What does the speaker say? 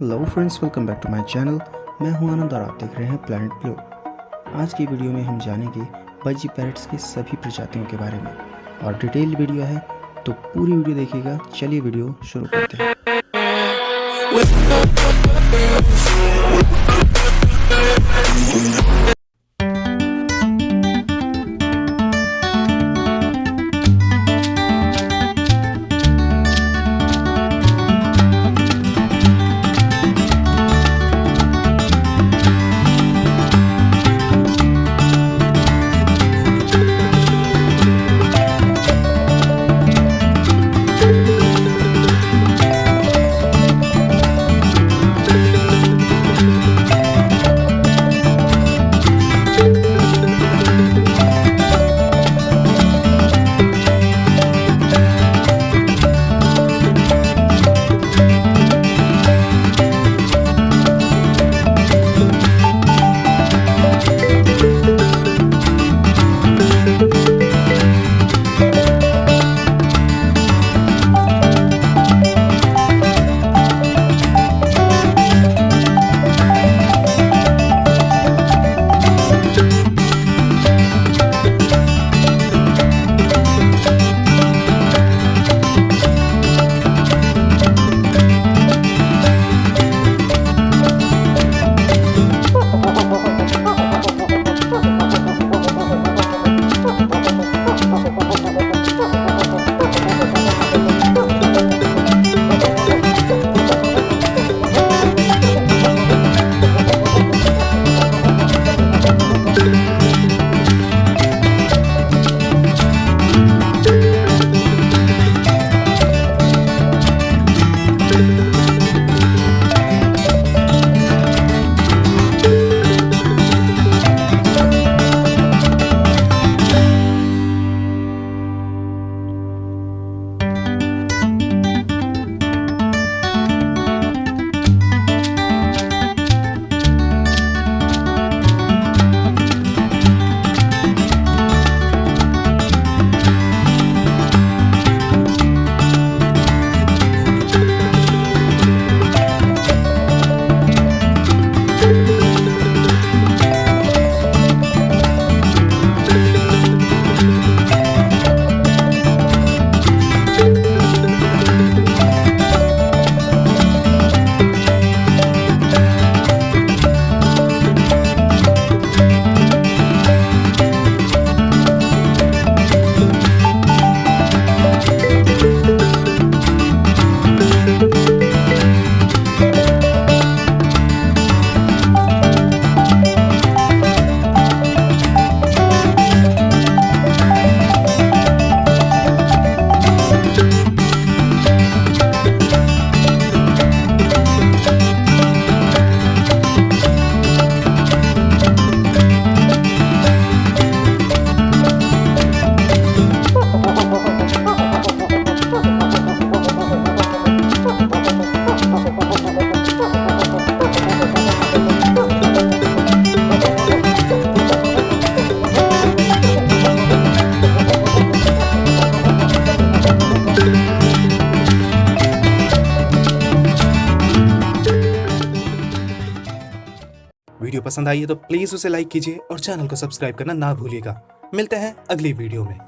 Hello friends, welcome back to my channel. मैं हूं आनंद और आप देख रहे हैं प्लैनेट ब्लू। आज की वीडियो में हम जानेंगे बजी पैरट्स की सभी प्रजातियों के बारे में और डिटेल वीडियो है, तो पूरी वीडियो देखिएगा। चलिए वीडियो शुरू करते हैं। वीडियो पसंद आई है तो प्लीज़ उसे लाइक कीजिए और चैनल को सब्सक्राइब करना ना भूलिएगा। मिलते हैं अगली वीडियो में।